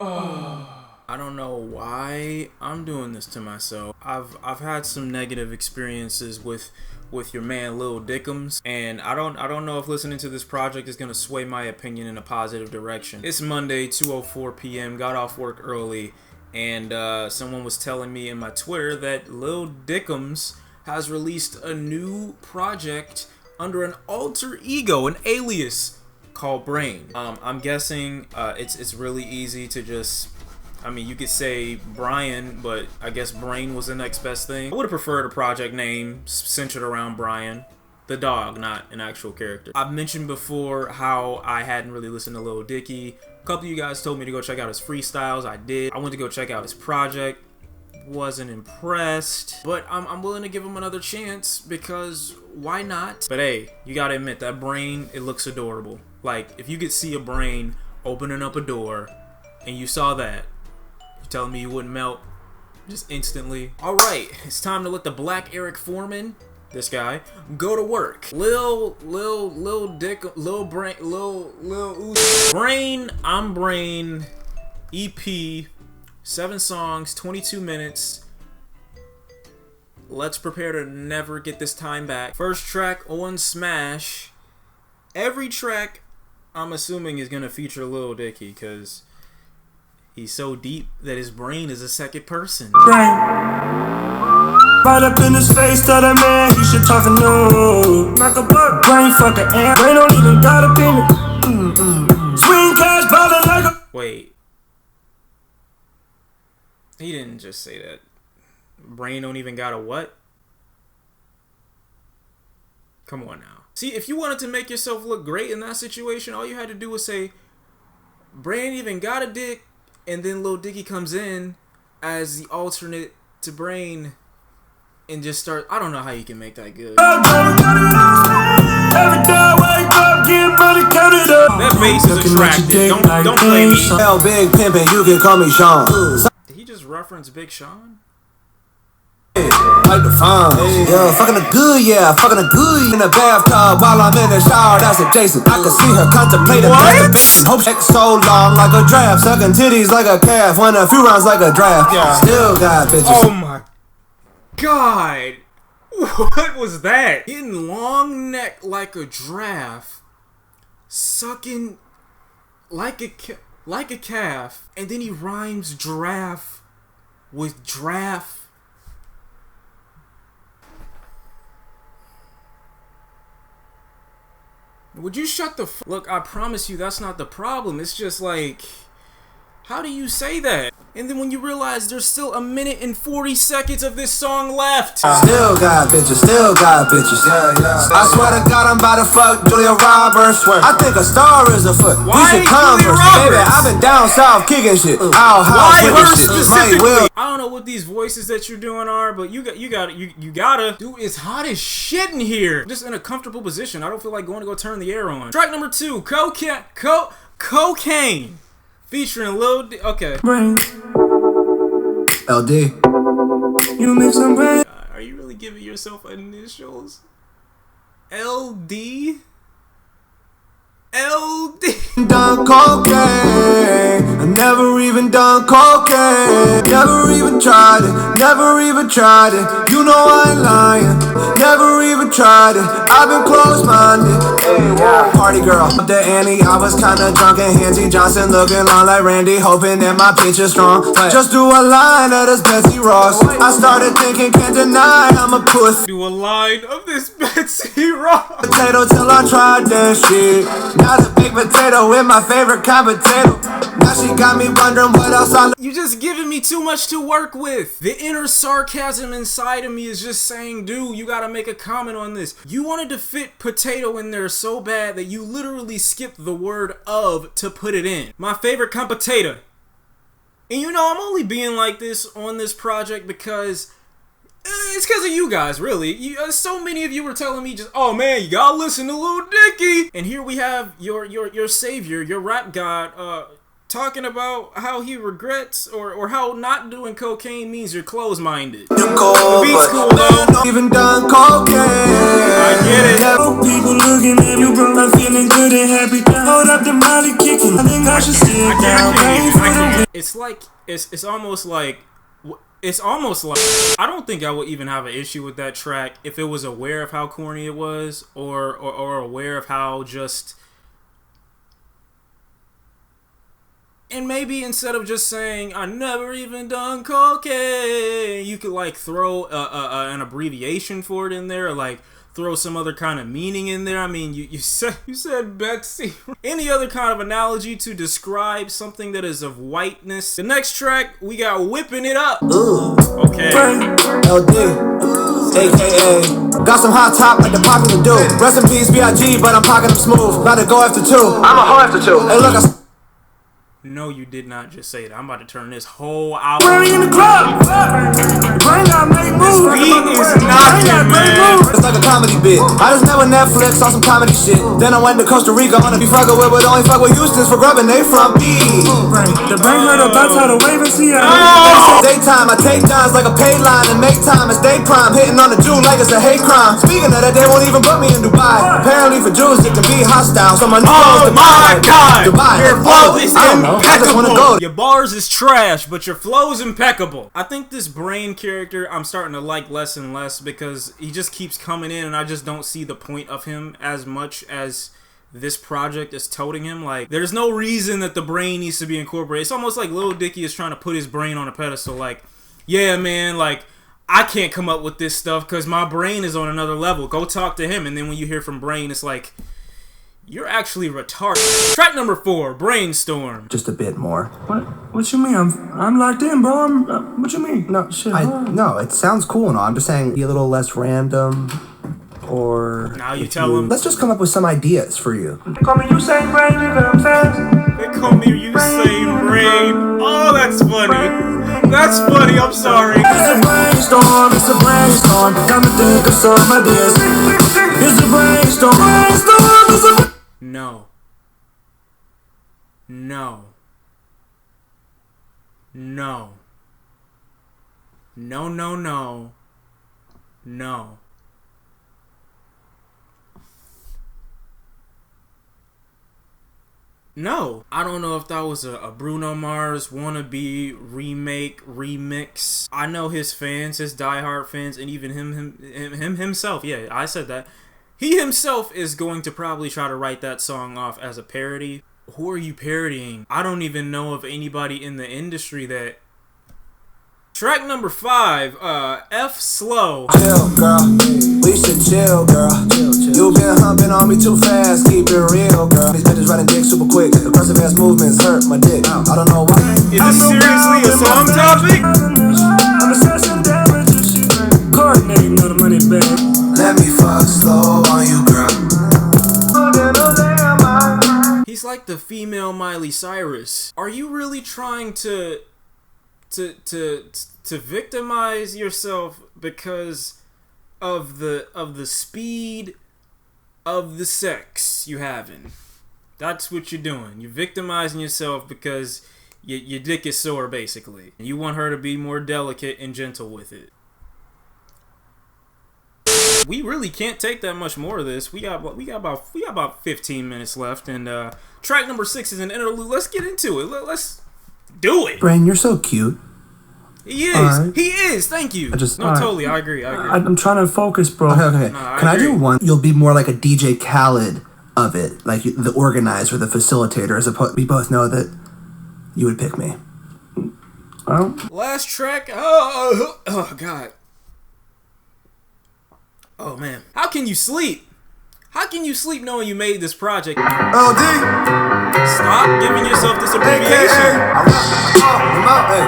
I don't know why I'm doing this to myself. I've had some negative experiences with your man Lil Dicky, and I don't know if listening to this project is gonna sway my opinion in a positive direction. It's Monday, 2:04 p.m. Got off work early, and someone was telling me in my Twitter that Lil Dicky has released a new project under an alter ego, an alias called Brain. I'm guessing it's really easy to just, I mean, you could say Brian, but I guess Brain was the next best thing. I would have preferred a project name centered around Brian, the dog, not an actual character. I've mentioned before how I hadn't really listened to Lil Dicky. A couple of you guys told me to go check out his freestyles. I did. I went to go check out his project. Wasn't impressed, but I'm willing to give him another chance because why not? But hey, you gotta admit that brain, it looks adorable. Like, if you could see a brain opening up a door and you saw that, you telling me you wouldn't melt just instantly? All right, it's time to let the Black Eric Foreman, this guy, go to work. Lil Dick, Lil Brain, Lil Uzi. Brain, I'm Brain, EP, 7 songs, 22 minutes. Let's prepare to never get this time back. First track on Smash. Every track, I'm assuming, is gonna feature Lil Dicky because he's so deep that his brain is a second person. Brain. Right up in his face, tell that man he should talk to no. Knock a buck, brain fucker, and brain don't even got a penny. Swing cash, ballin' like a. Wait. He didn't just say that. Brain don't even got a what? Come on now. See, if you wanted to make yourself look great in that situation, all you had to do was say, Brain even got a dick, and then Lil Dicky comes in as the alternate to Brain and just start. I don't know how you can make that good. That bass is attractive. Don't play me. Hell, big pimpin', you can call me Shawn. Did he just reference Big Shawn? Like the fun. Yeah, fucking a good, yeah, fucking a good. In the bathtub while I'm in the shower, that's adjacent. I can see her contemplating masturbation. Hope sex so long like a draft, sucking titties like a calf, won a few rounds like a draft. Yeah. Still got bitches. Oh my god. What was that? Getting long neck like a giraffe, sucking like a calf, and then he rhymes giraffe with draft. Would you shut the Look, I promise you that's not the problem. It's just like, how do you say that? And then when you realize there's still 1 minute and 40 seconds of this song left. Still got bitches, still got bitches. I swear to God, I'm about to fuck Julia Roberts. I think a star is afoot. Why we should converse, baby. I've been down south kicking shit. Why her specifically? I don't know what these voices that you're doing are, but you gotta. Dude, it's hot as shit in here. Just in a comfortable position. I don't feel like going to go turn the air on. Track number 2, Cocaine. Featuring Lil D. Okay. Brain. LD. You make some brain. Are you really giving yourself initials? LD? LD. Done cocaine. I never even done cocaine. Never even tried it. Never even tried it. You know I ain't lying. Never even tried it. I've been close-minded. Party girl. Up to Annie, I was kinda drunk and Hansie Johnson looking long like Randy, hoping that my pitch is strong. Just do a line of this Betsy Ross. I started thinking, can't deny I'm a pussy. Do a line of this Betsy Ross. Potato till I tried that shit. Now the big potato with my favorite kind of potato. Now she got me wondering what else You just giving me too much to work with. The inner sarcasm inside of me is just saying, dude, you gotta make a comment on this. You wanted to fit potato in there so bad that you literally skipped the word of to put it in. My favorite kind of potato. And you know, I'm only being like this on this project because it's because of you guys, really. So many of you were telling me just, oh man, you gotta listen to Lil Dicky. And here we have your savior, your rap god, talking about how he regrets or how not doing cocaine means you're closed-minded. The beat's cool though. Even done cocaine. I get it. People looking at you, bro. I'm feeling good and happy. Hold up the Molly kicking. I think I should sit down. I can't. it's like it's almost like I don't think I would even have an issue with that track if it was aware of how corny it was, or aware of how just. And maybe instead of just saying "I never even done cocaine," you could like throw an abbreviation for it in there, or like throw some other kind of meaning in there. I mean, you said Betsy. Any other kind of analogy to describe something that is of whiteness. The next track we got "Whippin It Up." Ooh. Okay. LD, aka got some hot top like the popular dude. Rest in peace, B.I.G., but I'm pocketing them smooth. About to go after 2. I'm a hoe after 2. Hey, look, No, you did not just say that. I'm about to turn this whole album. in the club. This beat is knocking, man. it's like a comedy bit. I just met with Netflix, saw some comedy shit. Then I went to Costa Rica, wanna be fucking with, but only fuck with Houston's for grubbing. They from B. The brain heard about how to wave and see Daytime, I take dimes like a paid line and make time. It's day prime, hitting on the Jew like it's a hate crime. Speaking of that, they won't even put me in Dubai. Apparently for Jews it can be hostile. So my new Oh my God! Dubai. Your flow is I just wanna go. impeccable. Your bars is trash, but your flow is impeccable. I think this Brain character I'm starting to like less and less because he just keeps coming in, and I just don't see the point of him as much as this project is toting him. Like, there's no reason that the Brain needs to be incorporated. It's almost like Lil Dicky is trying to put his brain on a pedestal. Like, yeah, man, like, I can't come up with this stuff because my brain is on another level. Go talk to him. And then when you hear from Brain, it's like, you're actually retarded. Track number 4, Brainstorm. Just a bit more. What you mean? I'm locked in, bro. What you mean? No, shit. No, it sounds cool and all. I'm just saying be a little less random. Or Now you tell him. Let's just come up with some ideas for you. Call me Usain Brain, you know what I'm saying? They call me Usain Brain. Oh, that's funny. That's funny. I'm sorry. It's a brainstorm, it's a brainstorm. Got me think of some ideas. It's a brainstorm, it's a No. No. No. No, no, no. No. No. I don't know if that was a Bruno Mars wannabe remix. I know his fans, his diehard fans, and even him himself. Yeah, I said that. He himself is going to probably try to write that song off as a parody. Who are you parodying? I don't even know of anybody in the industry that... Track number 5, F Slow. Chill, girl. We should chill, girl. You been humping on me too fast. Keep it real, girl. These bitches riding dick super quick. Aggressive ass movements hurt my dick. I don't know why. Is this seriously a song topic? I'm assessing damages. Coordinating on the money, babe. Let me fuck slow on you, girl. He's like the female Miley Cyrus. Are you really trying to victimize yourself because of the speed of the sex you having? That's what you're doing. You're victimizing yourself because your dick is sore, basically. And you want her to be more delicate and gentle with it. We really can't take that much more of this. We got about 15 minutes left, and track number 6 is an interlude. Let's get into it. Let's do it. Brain, you're so cute. He is. Right. He is. Thank you. Totally. I agree. I'm trying to focus, bro. Okay. No, Can I agree. do one? You'll be more like a DJ Khaled of it, like the organizer, the facilitator. As opposed, we both know that you would pick me. Last track. Oh God. Oh man. How can you sleep? How can you sleep knowing you made this project? LD. Stop giving yourself this abbreviation.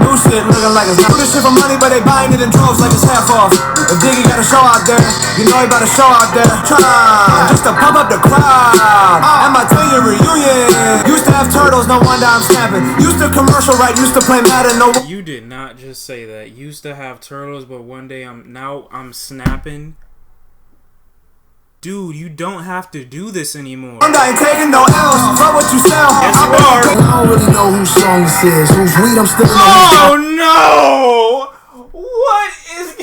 New shit looking like it's not. Do this shit for money, but they buying it in droves like it's half off. If Diggy got a show out there, you know he got a show out there. Try just to pump up the crowd. At my 10-year reunion, used to have turtles, no wonder I'm snapping. Used to commercial right, used to play Madden, no. You did not just say that. Used to have turtles, but one day I'm snapping. Dude, you don't have to do this anymore. I'm not taking no L's. Fuck what you sell. Yes, you are. I don't really know whose song this is. Whose weed I'm still in. Oh no! What is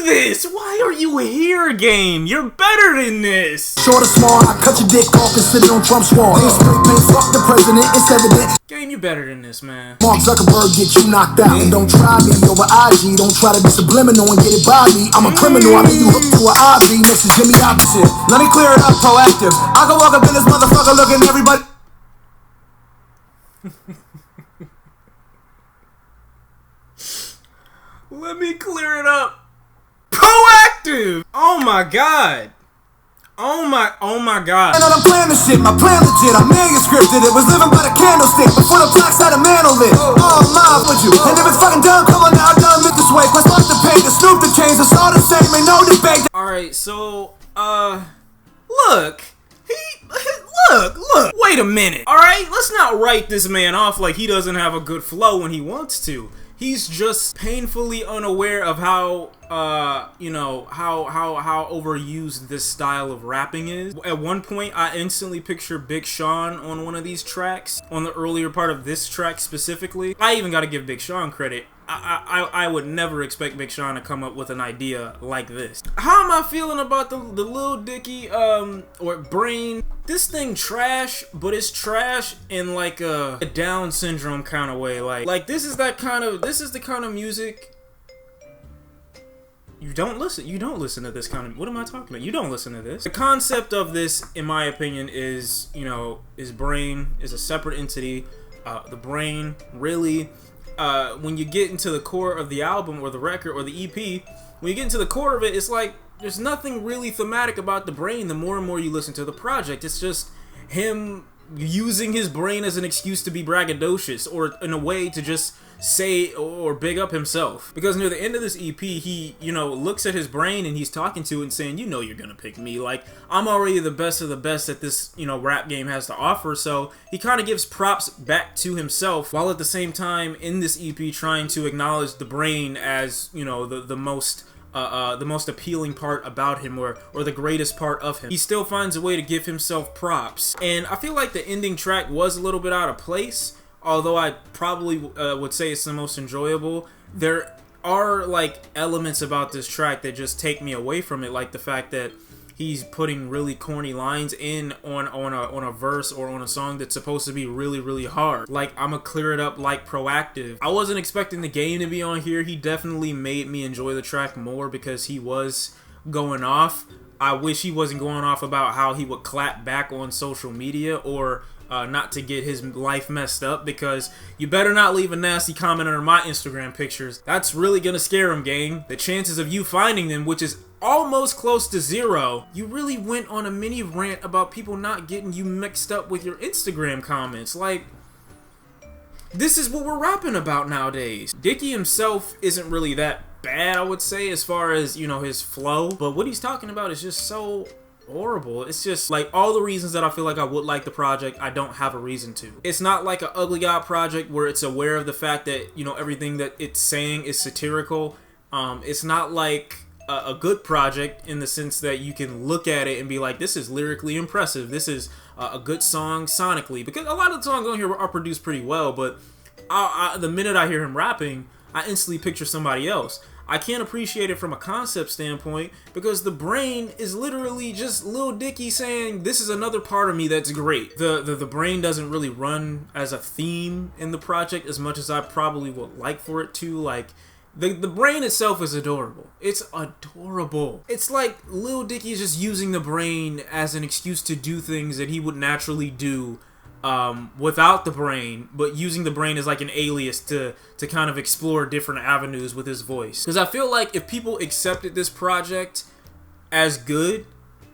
this? Why are you here, game? You're better than this. Short or small, I cut your dick off and sit on Trump's wall. Ain't spray paint, fuck the president, it's evident. Game, you better than this, man. Mark Zuckerberg get you knocked out. And don't try me over IG. Don't try to be subliminal and get it by me. I'm a criminal, I mean you hooked to an IV. This is Jimmy Opposite. Let me clear it up, proactive. I can walk up in this motherfucker looking everybody. Let me clear it up. Proactive. Oh my god. Oh my god. And I'm playing this shit, my plan legit, I'm manuscripted. It was living by the candlestick before the blacks had a mantle lit. Oh, my, with you. And if it's fucking dumb, come on now, done it this way. Quest lost the page, the Snoop the change, it's all the same, ain't no debate. Alright, so, look. Look. Wait a minute. Alright, let's not write this man off like he doesn't have a good flow when he wants to. He's just painfully unaware of how, how overused this style of rapping is. At one point, I instantly picture Big Shawn on one of these tracks, on the earlier part of this track specifically. I even gotta give Big Shawn credit. I would never expect Big Shawn to come up with an idea like this. How am I feeling about the Lil Dicky, or Brain? This thing trash, but it's trash in like a Down syndrome kind of way. Like this is the kind of music you don't listen to this kind of, what am I talking about? You don't listen to this. The concept of this, in my opinion, is, Brain is a separate entity. The Brain really, when you get into the core of the album or the record or the EP, when you get into the core of it, it's like there's nothing really thematic about the Brain. The more and more you listen to the project, it's just him using his brain as an excuse to be braggadocious, or in a way to just say or big up himself. Because near the end of this EP, he, looks at his brain and he's talking to it and saying, you're gonna pick me. Like, I'm already the best of the best that this, rap game has to offer. So he kind of gives props back to himself, while at the same time in this EP trying to acknowledge the Brain as, the most appealing part about him, or the greatest part of him. He still finds a way to give himself props. And I feel like the ending track was a little bit out of place, although I probably would say it's the most enjoyable. There are like elements about this track that just take me away from it, like the fact that he's putting really corny lines in on a verse or on a song that's supposed to be really, really hard. Like, I'ma clear it up like Proactive. I wasn't expecting the Game to be on here. He definitely made me enjoy the track more because he was going off. I wish he wasn't going off about how he would clap back on social media, or not to get his life messed up, because you better not leave a nasty comment under my Instagram pictures. That's really gonna scare him, gang. The chances of you finding them, which is almost close to zero. You really went on a mini rant about people not getting you mixed up with your Instagram comments. Like, this is what we're rapping about nowadays. Dicky himself isn't really that bad, I would say, as far as, his flow, but what he's talking about is just so horrible. It's just like all the reasons that I feel like I would like the project, I don't have a reason to. It's not like an Ugly God project where it's aware of the fact that, everything that it's saying is satirical. It's not like a good project in the sense that you can look at it and be like, this is lyrically impressive, this is a good song sonically, because a lot of the songs on here are produced pretty well, but the minute I hear him rapping, I instantly picture somebody else. I can't appreciate it from a concept standpoint, because the Brain is literally just Lil Dicky saying, this is another part of me that's great. The Brain doesn't really run as a theme in the project as much as I probably would like for it to. Like, the Brain itself is adorable. It's adorable. It's like Lil Dicky is just using the Brain as an excuse to do things that he would naturally do without the Brain, but using the Brain as like an alias to kind of explore different avenues with his voice. Because I feel like if people accepted this project as good,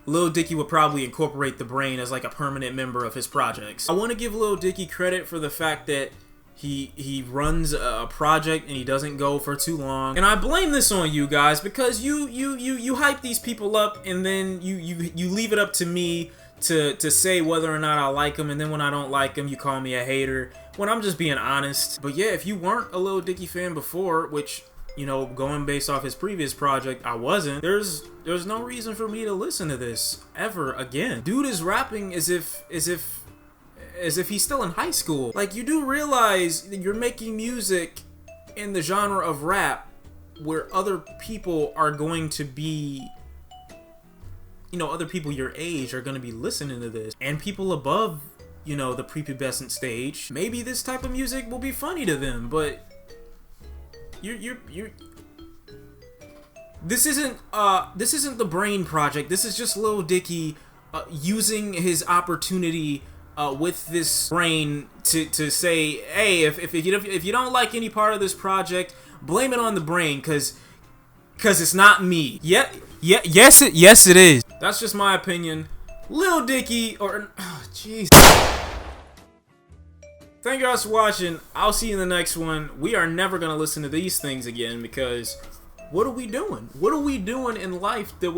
Lil Dicky would probably incorporate the Brain as like a permanent member of his projects. I want to give Lil Dicky credit for the fact that he runs a project and he doesn't go for too long. And I blame this on you guys, because you hype these people up and then you leave it up to me to say whether or not I like them, and then when I don't like them, you call me a hater, when I'm just being honest. But yeah, if you weren't a Lil Dicky fan before, which, going based off his previous project, I wasn't, there's no reason for me to listen to this ever again. Dude is rapping as if he's still in high school. Like, you do realize that you're making music in the genre of rap where other people are going to be, other people your age are going to be listening to this, and people above, the prepubescent stage, maybe this type of music will be funny to them, but this isn't the Brain Project. This is just Lil Dicky using his opportunity with this brain to say, hey, if you don't like any part of this project, blame it on the brain, cause it's not me. Yes it is. That's just my opinion. Lil Dicky, jeez. Thank you guys for watching. I'll see you in the next one. We are never gonna listen to these things again, because what are we doing? What are we doing in life that